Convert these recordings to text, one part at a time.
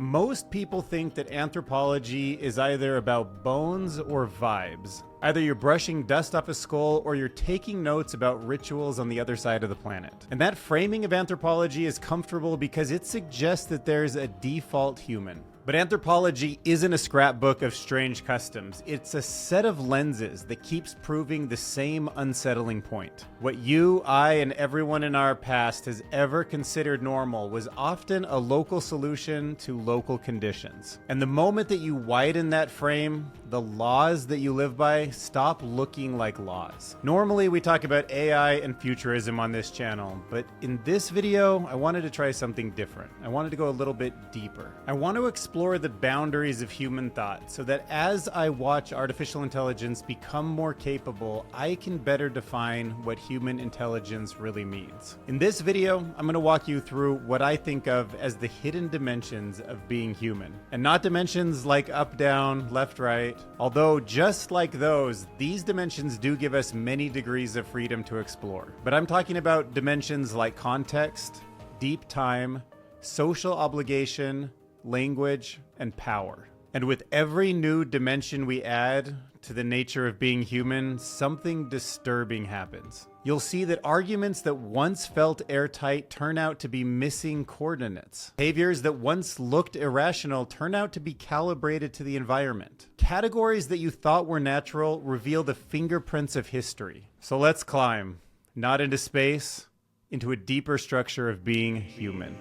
Most people think that anthropology is either about bones or vibes. Either you're brushing dust off a skull or you're taking notes about rituals on the other side of the planet. And that framing of anthropology is comfortable because it suggests that there's a default human. But anthropology isn't a scrapbook of strange customs. It's a set of lenses that keeps proving the same unsettling point. What you, I, and everyone in our past has ever considered normal was often a local solution to local conditions. And the moment that you widen that frame, the laws that you live by stop looking like laws. Normally, we talk about AI and futurism on this channel, but in this video, I wanted to try something different. I wanted to go a little bit deeper. I want to explore the boundaries of human thought so that as I watch artificial intelligence become more capable, I can better define what human intelligence really means. In this video, I'm going to walk you through what I think of as the hidden dimensions of being human. And not dimensions like up, down, left, right. Although just like those, these dimensions do give us many degrees of freedom to explore. But I'm talking about dimensions like context, deep time, social obligation, language, and power. And with every new dimension we add to the nature of being human, something disturbing happens. You'll see that arguments that once felt airtight turn out to be missing coordinates. Behaviors that once looked irrational turn out to be calibrated to the environment. Categories that you thought were natural reveal the fingerprints of history. So let's climb, not into space, into a deeper structure of being human.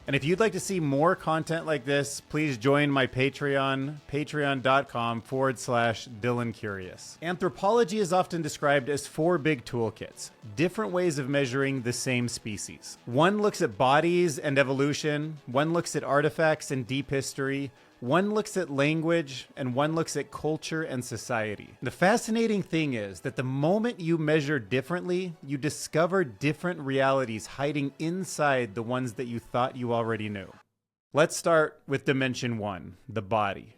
And if you'd like to see more content like this, please join my Patreon, patreon.com/DylanCurious. Anthropology is often described as 4 big toolkits, different ways of measuring the same species. One looks at bodies and evolution, one looks at artifacts and deep history, one looks at language, and one looks at culture and society. The fascinating thing is that the moment you measure differently, you discover different realities hiding inside the ones that you thought you already knew. Let's start with dimension 1, the body.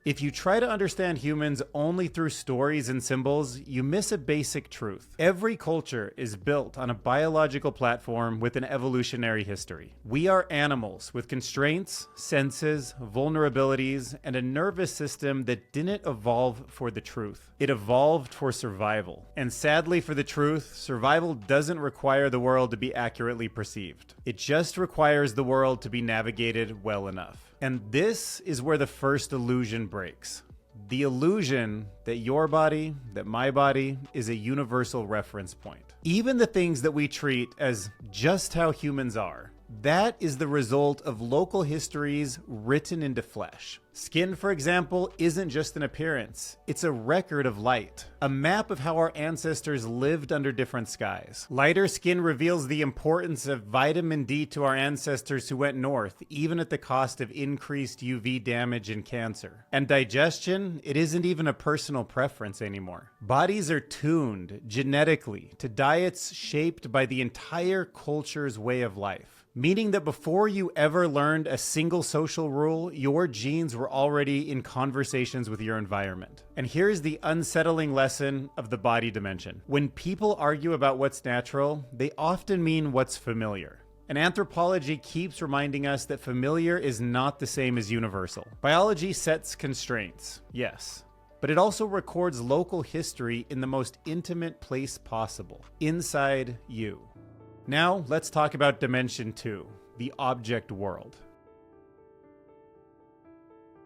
If you try to understand humans only through stories and symbols, you miss a basic truth. Every culture is built on a biological platform with an evolutionary history. We are animals with constraints, senses, vulnerabilities, and a nervous system that didn't evolve for the truth. It evolved for survival. And sadly for the truth, survival doesn't require the world to be accurately perceived. It just requires the world to be navigated well enough. And this is where the first illusion breaks. The illusion that your body, that my body, is a universal reference point. Even the things that we treat as just how humans are, that is the result of local histories written into flesh. Skin, for example, isn't just an appearance. It's a record of light, a map of how our ancestors lived under different skies. Lighter skin reveals the importance of vitamin D to our ancestors who went north, even at the cost of increased UV damage and cancer. And digestion, it isn't even a personal preference anymore. Bodies are tuned genetically to diets shaped by the entire culture's way of life. Meaning that before you ever learned a single social rule, your genes were already in conversations with your environment. And here's the unsettling lesson of the body dimension. When people argue about what's natural, they often mean what's familiar. And anthropology keeps reminding us that familiar is not the same as universal. Biology sets constraints, yes, but it also records local history in the most intimate place possible, inside you. Now, let's talk about dimension 2, the object world.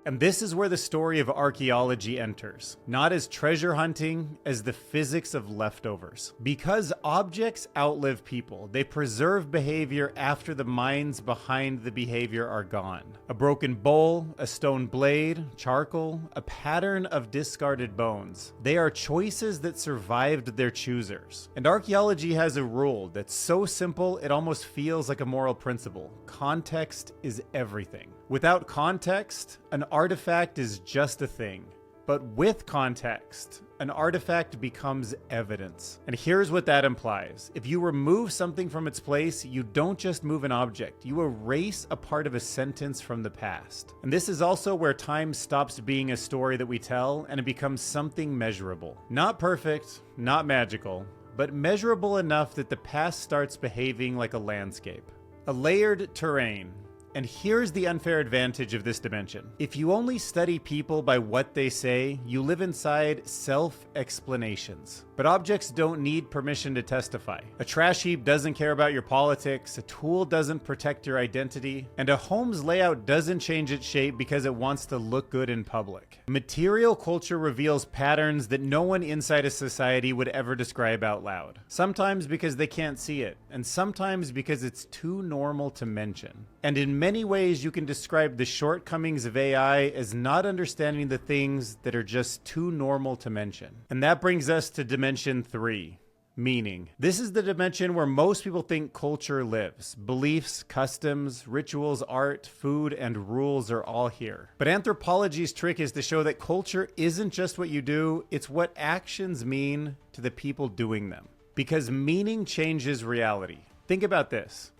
And this is where the story of archaeology enters, not as treasure hunting, as the physics of leftovers. Because objects outlive people, they preserve behavior after the minds behind the behavior are gone. A broken bowl, a stone blade, charcoal, a pattern of discarded bones. They are choices that survived their choosers. And archaeology has a rule that's so simple it almost feels like a moral principle. Context is everything. Without context, an artifact is just a thing. But with context, an artifact becomes evidence. And here's what that implies. If you remove something from its place, you don't just move an object, you erase a part of a sentence from the past. And this is also where time stops being a story that we tell and it becomes something measurable. Not perfect, not magical, but measurable enough that the past starts behaving like a landscape. A layered terrain. And here's the unfair advantage of this dimension. If you only study people by what they say, you live inside self-explanations. But objects don't need permission to testify. A trash heap doesn't care about your politics, a tool doesn't protect your identity, and a home's layout doesn't change its shape because it wants to look good in public. Material culture reveals patterns that no one inside a society would ever describe out loud. Sometimes because they can't see it, and sometimes because it's too normal to mention. And in many ways, you can describe the shortcomings of AI as not understanding the things that are just too normal to mention. And that brings us to Dimension 3, meaning. This is the dimension where most people think culture lives. Beliefs, customs, rituals, art, food, and rules are all here. But anthropology's trick is to show that culture isn't just what you do, it's what actions mean to the people doing them. Because meaning changes reality. Think about this.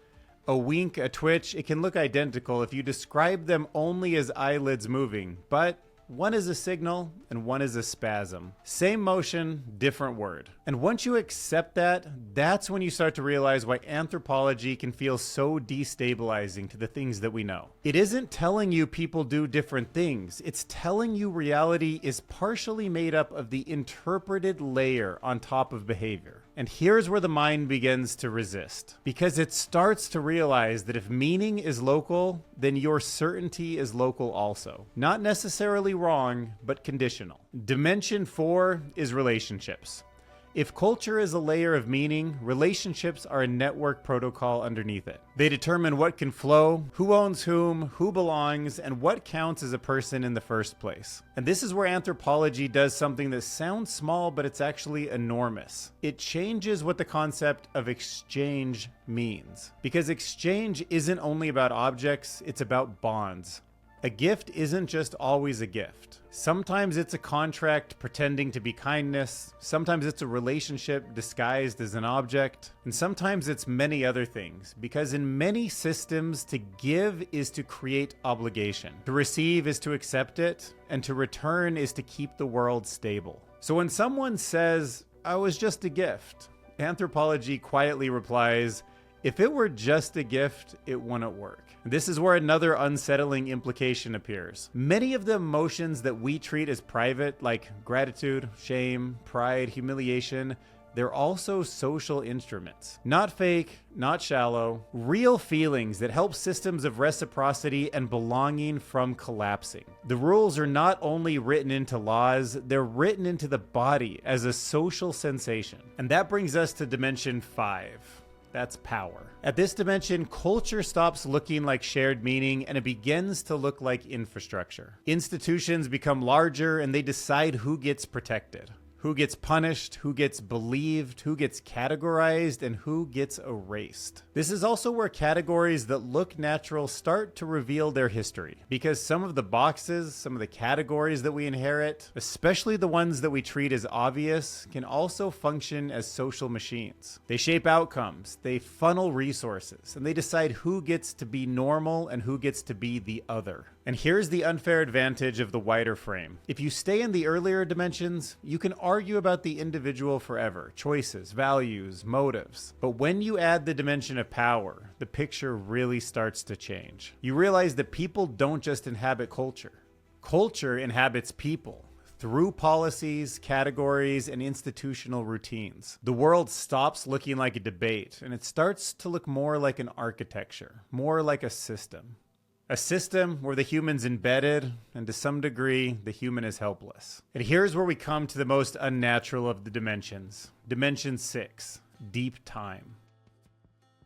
A wink, a twitch, it can look identical if you describe them only as eyelids moving, but one is a signal and one is a spasm. Same motion, different word. And once you accept that, that's when you start to realize why anthropology can feel so destabilizing to the things that we know. It isn't telling you people do different things. It's telling you reality is partially made up of the interpreted layer on top of behavior. And here's where the mind begins to resist. Because it starts to realize that if meaning is local, then your certainty is local also. Not necessarily wrong, but conditional. Dimension 4 is relationships. If culture is a layer of meaning, relationships are a network protocol underneath it. They determine what can flow, who owns whom, who belongs, and what counts as a person in the first place. And this is where anthropology does something that sounds small, but it's actually enormous. It changes what the concept of exchange means. Because exchange isn't only about objects, it's about bonds. A gift isn't just always a gift. Sometimes it's a contract pretending to be kindness, sometimes it's a relationship disguised as an object, and sometimes it's many other things, because in many systems, to give is to create obligation, to receive is to accept it, and to return is to keep the world stable. So when someone says, "I was just a gift," anthropology quietly replies, if it were just a gift, it wouldn't work. This is where another unsettling implication appears. Many of the emotions that we treat as private, like gratitude, shame, pride, humiliation, they're also social instruments. Not fake, not shallow, real feelings that help systems of reciprocity and belonging from collapsing. The rules are not only written into laws, they're written into the body as a social sensation. And that brings us to Dimension 5. That's power. At this dimension, culture stops looking like shared meaning and it begins to look like infrastructure. Institutions become larger and they decide who gets protected, who gets punished, who gets believed, who gets categorized, and who gets erased. This is also where categories that look natural start to reveal their history. Because some of the boxes, some of the categories that we inherit, especially the ones that we treat as obvious, can also function as social machines. They shape outcomes, they funnel resources, and they decide who gets to be normal and who gets to be the other. And here's the unfair advantage of the wider frame. If you stay in the earlier dimensions, you can argue about the individual forever, choices, values, motives. But when you add the dimension of power, the picture really starts to change. You realize that people don't just inhabit culture. Culture inhabits people through policies, categories, and institutional routines. The world stops looking like a debate, and it starts to look more like an architecture, more like a system. A system where the human's embedded, and to some degree, the human is helpless. And here's where we come to the most unnatural of the dimensions. Dimension 6, deep time.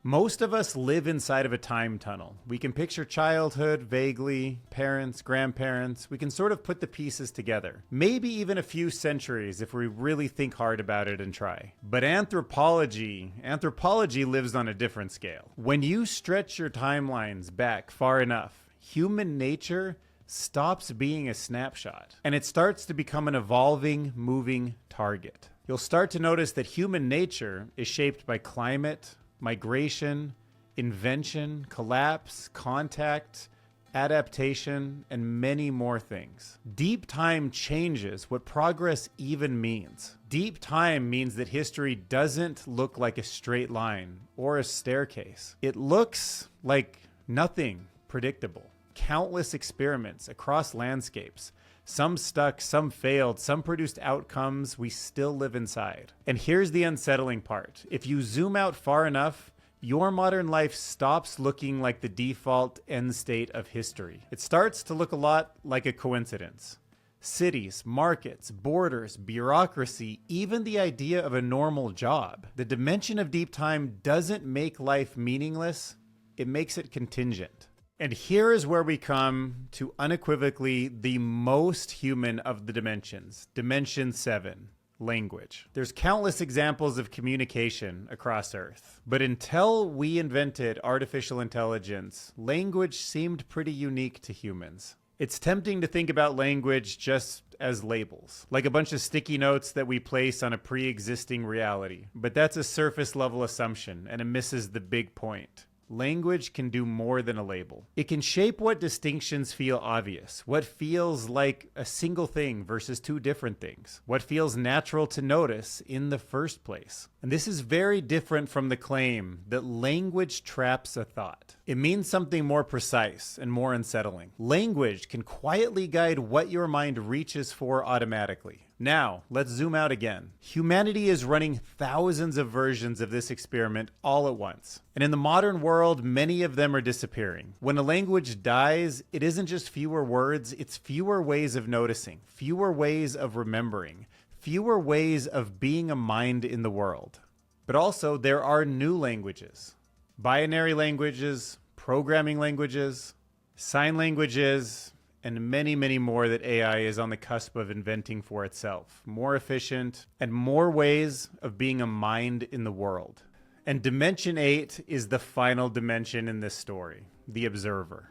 Most of us live inside of a time tunnel. We can picture childhood vaguely, parents, grandparents. We can sort of put the pieces together. Maybe even a few centuries if we really think hard about it and try. But anthropology lives on a different scale. When you stretch your timelines back far enough, human nature stops being a snapshot, and it starts to become an evolving, moving target. You'll start to notice that human nature is shaped by climate, migration, invention, collapse, contact, adaptation, and many more things. Deep time changes what progress even means. Deep time means that history doesn't look like a straight line or a staircase. It looks like nothing predictable. Countless experiments across landscapes. Some stuck, some failed, some produced outcomes we still live inside. And here's the unsettling part. If you zoom out far enough, your modern life stops looking like the default end state of history. It starts to look a lot like a coincidence. Cities, markets, borders, bureaucracy, even the idea of a normal job. The dimension of deep time doesn't make life meaningless, it makes it contingent. And here is where we come to unequivocally the most human of the dimensions, Dimension 7. Language. There's countless examples of communication across Earth. But until we invented artificial intelligence, language seemed pretty unique to humans. It's tempting to think about language just as labels, like a bunch of sticky notes that we place on a pre-existing reality. But that's a surface level assumption, and it misses the big point. Language can do more than a label. It can shape what distinctions feel obvious, what feels like a single thing versus two different things, what feels natural to notice in the first place. And this is very different from the claim that language traps a thought. It means something more precise and more unsettling. Language can quietly guide what your mind reaches for automatically. Now, let's zoom out again. Humanity is running thousands of versions of this experiment all at once. And in the modern world, many of them are disappearing. When a language dies, it isn't just fewer words, it's fewer ways of noticing, fewer ways of remembering, fewer ways of being a mind in the world. But also, there are new languages. Binary languages, programming languages, sign languages, and many, many more that AI is on the cusp of inventing for itself. More efficient and more ways of being a mind in the world. And Dimension 8 is the final dimension in this story, the observer.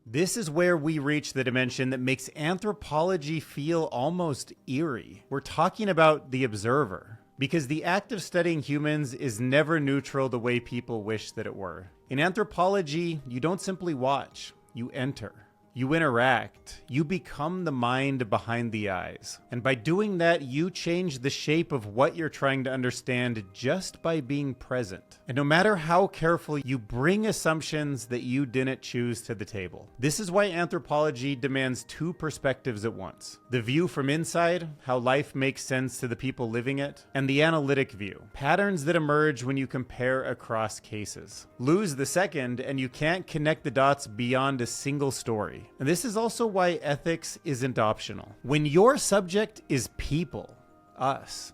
This is where we reach the dimension that makes anthropology feel almost eerie. We're talking about the observer, because the act of studying humans is never neutral the way people wish that it were. In anthropology, you don't simply watch, you enter. You interact, you become the mind behind the eyes. And by doing that, you change the shape of what you're trying to understand just by being present. And no matter how careful, you bring assumptions that you didn't choose to the table. This is why anthropology demands two perspectives at once. The view from inside, how life makes sense to the people living it, and the analytic view, patterns that emerge when you compare across cases. Lose the second, and you can't connect the dots beyond a single story. And this is also why ethics isn't optional. When your subject is people, us,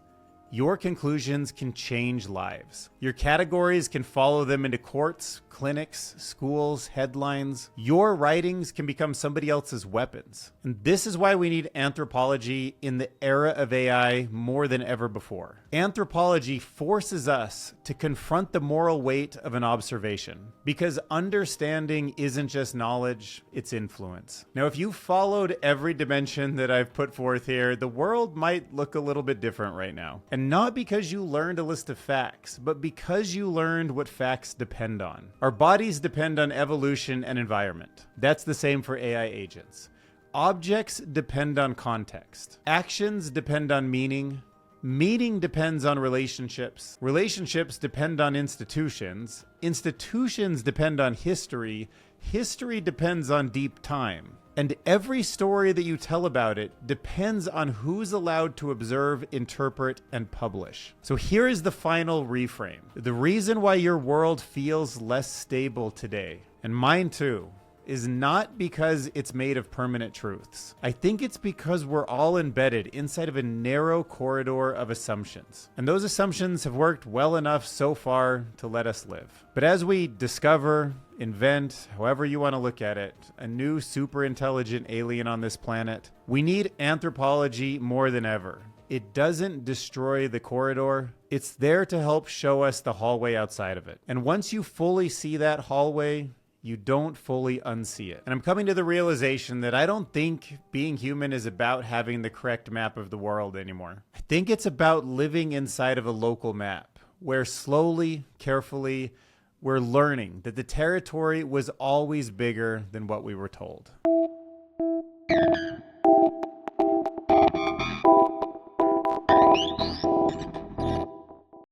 your conclusions can change lives. Your categories can follow them into courts, clinics, schools, headlines. Your writings can become somebody else's weapons. And this is why we need anthropology in the era of AI more than ever before. Anthropology forces us to confront the moral weight of an observation, because understanding isn't just knowledge, it's influence. Now, if you followed every dimension that I've put forth here, the world might look a little bit different right now. And not because you learned a list of facts, but because you learned what facts depend on. Our bodies depend on evolution and environment. That's the same for AI agents. Objects depend on context. Actions depend on meaning. Meaning depends on relationships. Relationships depend on institutions. Institutions depend on history. History depends on deep time. And every story that you tell about it depends on who's allowed to observe, interpret, and publish. So here is the final reframe. The reason why your world feels less stable today, and mine too, is not because it's made of permanent truths. I think it's because we're all embedded inside of a narrow corridor of assumptions. And those assumptions have worked well enough so far to let us live. But as we discover, invent, however you want to look at it, a new super intelligent alien on this planet, we need anthropology more than ever. It doesn't destroy the corridor. It's there to help show us the hallway outside of it. And once you fully see that hallway, you don't fully unsee it. And I'm coming to the realization that I don't think being human is about having the correct map of the world anymore. I think it's about living inside of a local map, where slowly, carefully, We're learning that the territory was always bigger than what we were told.